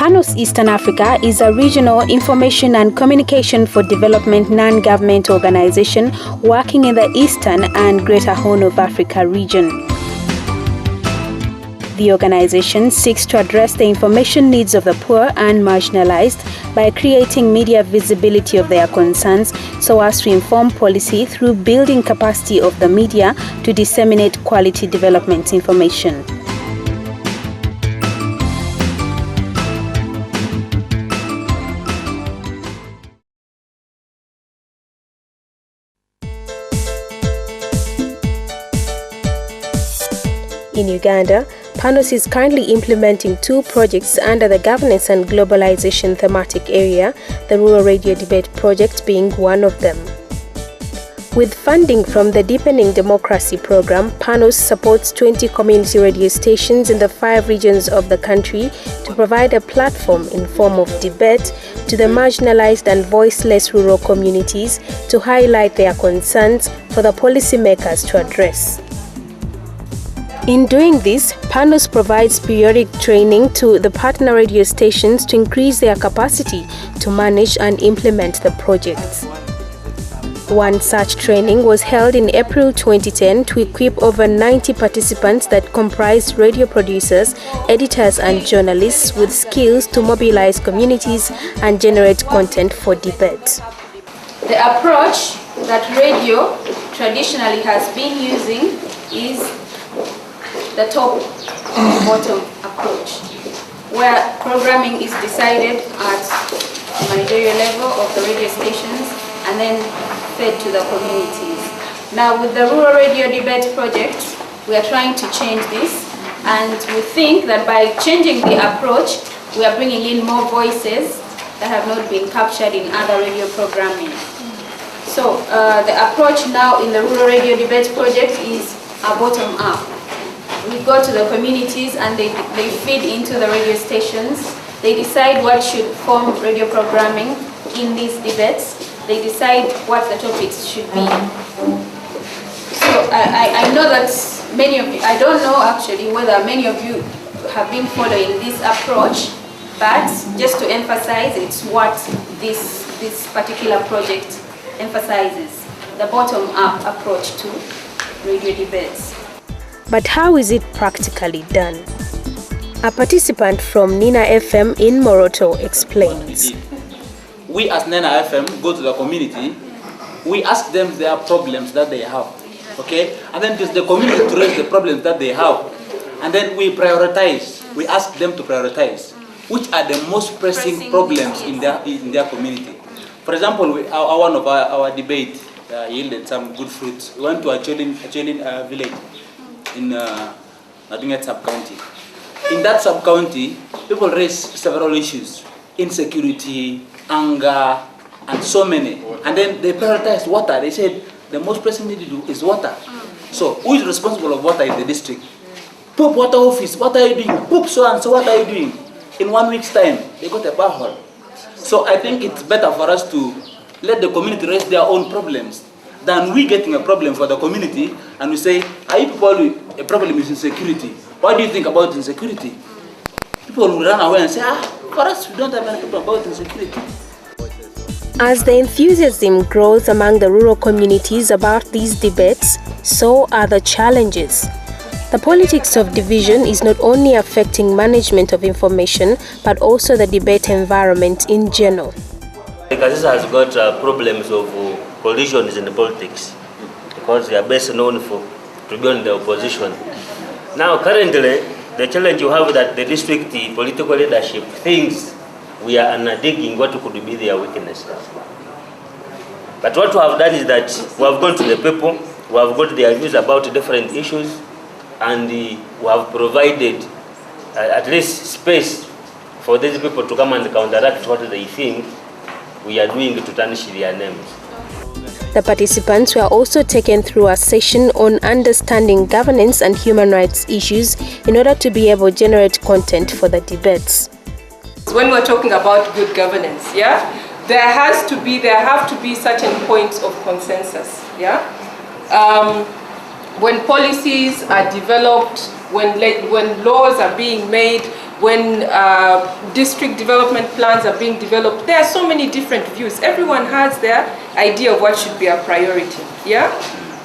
Panos Eastern Africa is a regional information and communication for development non-government organization working in the Eastern and Greater Horn of Africa region. The organization seeks to address the information needs of the poor and marginalized by creating media visibility of their concerns so as to inform policy through building capacity of the media to disseminate quality development information. In Uganda, Panos is currently implementing 2 projects under the Governance and Globalization thematic area, the Rural Radio Debate project being one of them. With funding from the Deepening Democracy program, Panos supports 20 community radio stations in the 5 regions of the country to provide a platform in form of debate to the marginalized and voiceless rural communities to highlight their concerns for the policymakers to address. In doing this, Panos provides periodic training to the partner radio stations to increase their capacity to manage and implement the projects. One such training was held in April 2010 to equip over 90 participants that comprised radio producers, editors and journalists with skills to mobilize communities and generate content for debate. The approach that radio traditionally has been using is the top-bottom approach, where programming is decided at the managerial level of the radio stations and then fed to the communities. Now, with the Rural Radio Debate project, we are trying to change this, and we think that by changing the approach, we are bringing in more voices that have not been captured in other radio programming. So, the approach now in the Rural Radio Debate project is a bottom-up. We go to the communities and they feed into the radio stations. They decide what should form radio programming in these debates. They decide what the topics should be. So I know that many of you, I don't know actually whether many of you have been following this approach, but just to emphasize, it's what this particular project emphasizes, the bottom-up approach to radio debates. But how is it practically done? A participant from Nina FM in Moroto explains. We as Nina FM go to the community, we ask them their problems that they have, okay? And then it is the community to raise the problems that they have. And then we prioritize, we ask them to prioritize, which are the most pressing problems in their community. For example, one of our debate yielded some good fruits. We went to a Cholin village in Nadinget sub-county. In that sub-county, people raise several issues: insecurity, anger, and so many. And then they prioritized water. They said the most pressing need to do is water. So who is responsible of water in the district? Poop water office, what are you doing? Poop so and so, what are you doing? In 1 week's time, they got a borehole. So I think it's better for us to let the community raise their own problems than we getting a problem for the community and we say, are you people, a problem is insecurity. What do you think about insecurity? People will run away and say, for us, we don't have any problem about insecurity. As the enthusiasm grows among the rural communities about these debates, so are the challenges. The politics of division is not only affecting management of information, but also the debate environment in general. This has got problems of collisions in the politics because they are best known to be on the opposition. Now, currently, the challenge you have that the district political leadership thinks we are digging what could be their weaknesses. But what we have done is that we have gone to the people, we have got their views about different issues, and we have provided at least space for these people to come and counteract what they think we are doing to tarnish their names. The participants were also taken through a session on understanding governance and human rights issues in order to be able to generate content for the debates. When we're talking about good governance, there have to be certain points of consensus. When policies are developed, when laws are being made, when district development plans are being developed, there are so many different views. Everyone has their idea of what should be a priority, yeah?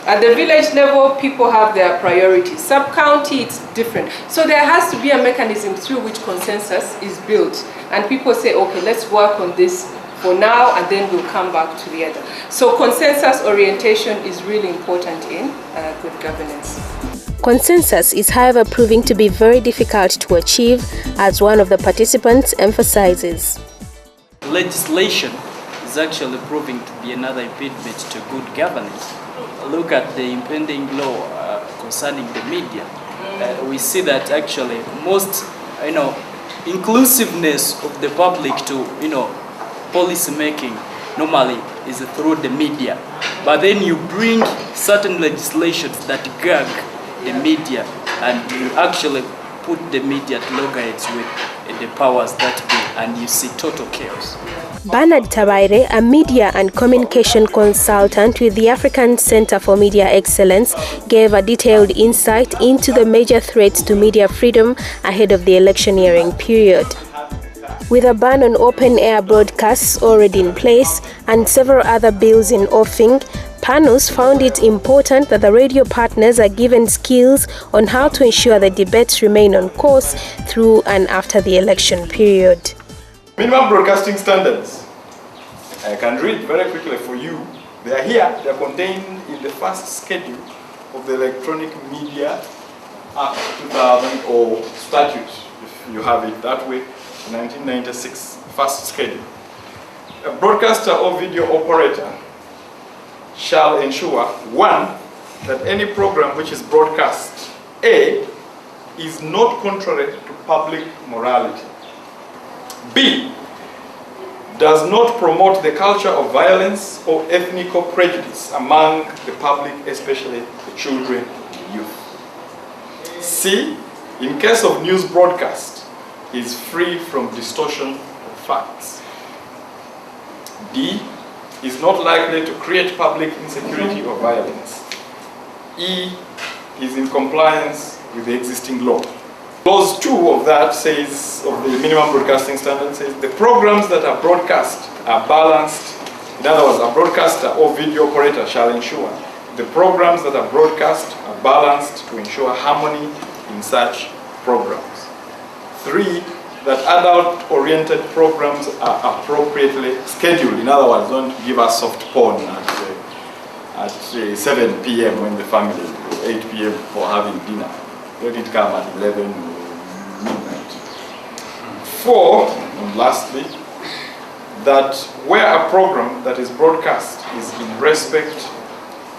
At the village level, people have their priorities. Sub-county, it's different. So there has to be a mechanism through which consensus is built. And people say, okay, let's work on this for now, and then we'll come back to the other. So consensus orientation is really important in good governance. Consensus is, however, proving to be very difficult to achieve, as one of the participants emphasizes. Legislation is actually proving to be another impediment to good governance. Look at the impending law concerning the media. We see that actually most, inclusiveness of the public to, policy making normally is through the media. But then you bring certain legislations that gag the media, and you actually put the media at loggerheads with the powers that be, and you see total chaos. Bernard Tabaire, a media and communication consultant with the African Center for Media Excellence, gave a detailed insight into the major threats to media freedom ahead of the electioneering period. With a ban on open-air broadcasts already in place and several other bills in offing, Panos found it important that the radio partners are given skills on how to ensure the debates remain on course through and after the election period. Minimum broadcasting standards. I can read very quickly for you. They are here. They are contained in the first schedule of the Electronic Media Act 2000 or statute, if you have it that way, 1996, first schedule. A broadcaster or video operator shall ensure, 1, that any program which is broadcast, A, is not contrary to public morality, B, does not promote the culture of violence or ethnic prejudice among the public, especially the children and youth. C, in case of news broadcast, is free from distortion of facts. D, is not likely to create public insecurity or violence. E, is in compliance with the existing law. Clause 2 of that says, of the minimum broadcasting standard, says the programs that are broadcast are balanced. In other words, a broadcaster or video operator shall ensure the programs that are broadcast are balanced to ensure harmony in such programs. 3, that adult-oriented programs are appropriately scheduled. In other words, don't give us soft porn at 7 p.m. when the family, or 8 p.m. for having dinner. Let it come at 11 midnight. 4, and lastly, that where a program that is broadcast is in respect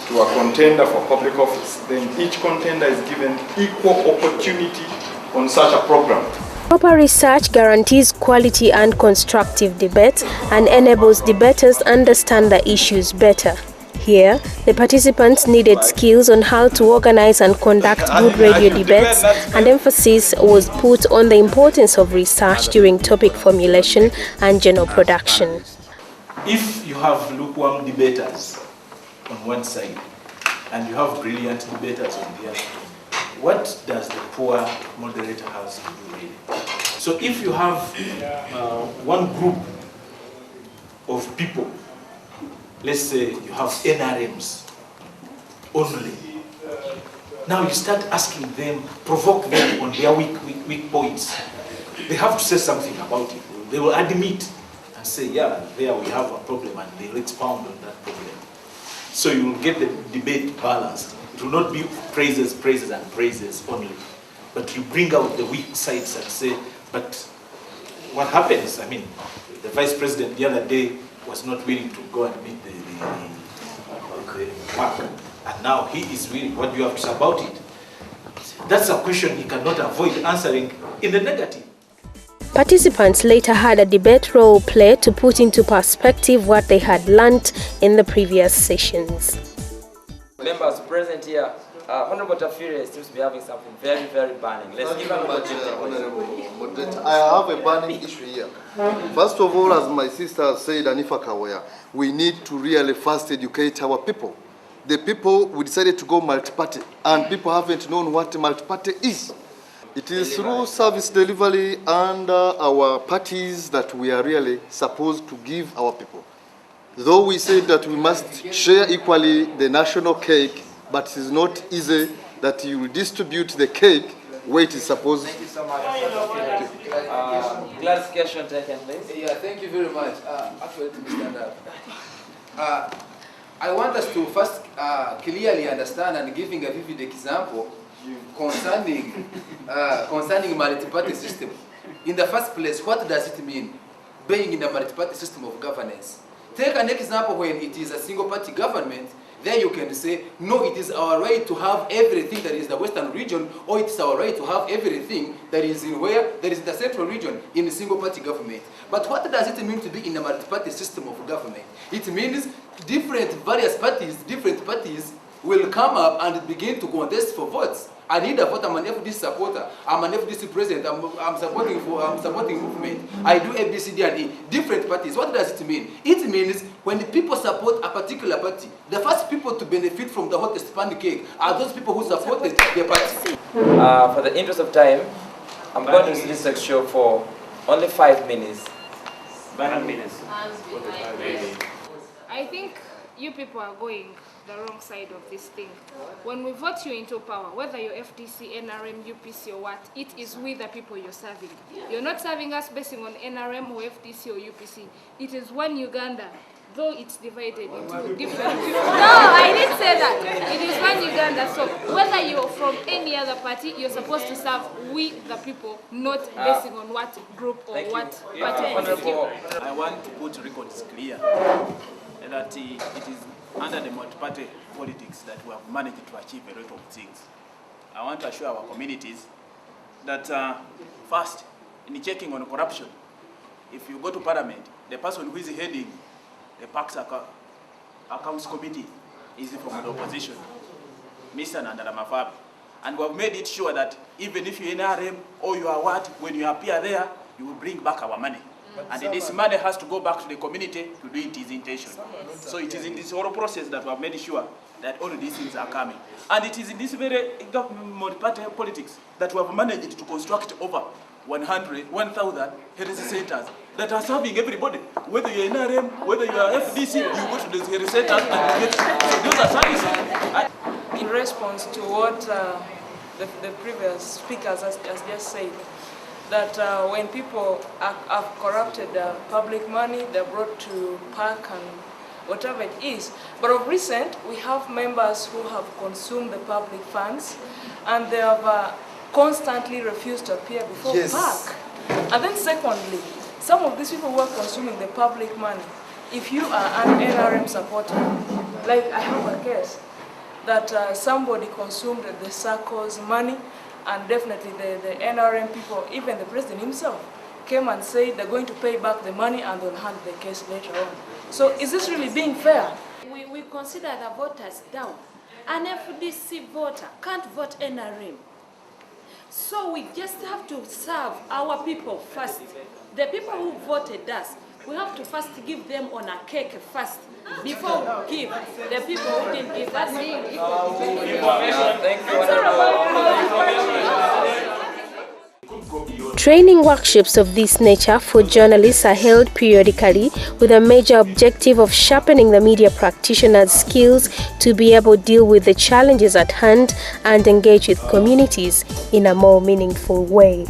to a contender for public office, then each contender is given equal opportunity on such a program. Proper research guarantees quality and constructive debate and enables debaters understand the issues better. Here, the participants needed skills on how to organize and conduct good radio debates, and emphasis was put on the importance of research during topic formulation and journal production. If you have lukewarm debaters on one side and you have brilliant debaters on the other, what does the poor moderator have to do really? So if you have one group of people, let's say you have NRMs only, now you start asking them, provoke them on their weak points. They have to say something about it. They will admit and say, yeah, there we have a problem, and they'll expound on that problem. So you will get the debate balanced. It will not be praises, praises, and praises only. But you bring out the weak sides and say, but what happens? I mean, the vice president the other day was not willing to go and meet the park. And now he is willing. What do you have to say about it? That's a question he cannot avoid answering in the negative. Participants later had a debate role play to put into perspective what they had learnt in the previous sessions. Members present here, Honorable Tafire seems to be having something very, very burning. Let's give him a I have a burning issue here. First of all, as my sister said, Anifa Kawaya, we need to really first educate our people. The people, we decided to go multi-party, and people haven't known what multi-party is. It is through service delivery under our parties that we are really supposed to give our people. Though we say that we must share equally the national cake, but it is not easy that you distribute the cake where it is supposed to. Thank you so much. Clarification taken, please. Yeah, thank you very much. Actually, let me stand up. I want us to first clearly understand and giving a vivid example concerning multi-party system. In the first place, what does it mean being in a multi-party system of governance? Take an example when it is a single-party government. There you can say, no, it is our right to have everything that is the Western region, or it is our right to have everything that is in where there is the Central region in a single-party government. But what does it mean to be in a multi-party system of government? It means different parties will come up and begin to contest for votes. I need a vote. I'm an FDC supporter. I'm an FDC president. I'm supporting movement. I do A, B, C, D, and E. Different parties. What does it mean? It means when the people support a particular party, the first people to benefit from the hottest pancake are those people who supported the party. For the interest of time, I'm going to restrict this show for only 5 minutes. 5 minutes. I think you people are going the wrong side of this thing. When we vote you into power, whether you're FDC, NRM, UPC or what, it is with the people you're serving. You're not serving us basing on NRM or FDC or UPC. It is one Uganda, though it's divided into different people. No, I didn't say that. It is one Uganda. So whether you're from any other party, you're supposed to serve with the people, not basing on what group or what party. I want to put records clear that it is under the multi-party politics that we have managed to achieve a lot of things. I want to assure our communities that first, in checking on corruption, if you go to Parliament, the person who is heading the Parks Accounts Committee is from the opposition, Mr. Nandara. And we have made it sure that even if you're in NRM or you are what, when you appear there, you will bring back our money. And this money has to go back to the community to do its intention. So it is in this whole process that we have made sure that all of these things are coming. And it is in this very multi-party politics that we have managed to construct over 1,000 health centers that are serving everybody. Whether you're in NRM, whether you are FDC, you go to those health centers and get those are services. In response to what the previous speakers has just said, that when people have corrupted public money, they're brought to park and whatever it is. But of recent, we have members who have consumed the public funds, and they have constantly refused to appear before park. And then secondly, some of these people who are consuming the public money, if you are an NRM supporter, like I have a case that somebody consumed the circle's money, and definitely the NRM people, even the president himself, came and said they're going to pay back the money and they'll hand the case later on. So is this really being fair? We consider the voters down. An FDC voter can't vote NRM. So we just have to serve our people first. The people who voted us, we have to first give them on a cake first, before we give the people who didn't give us. Training workshops of this nature for journalists are held periodically with a major objective of sharpening the media practitioners' skills to be able to deal with the challenges at hand and engage with communities in a more meaningful way.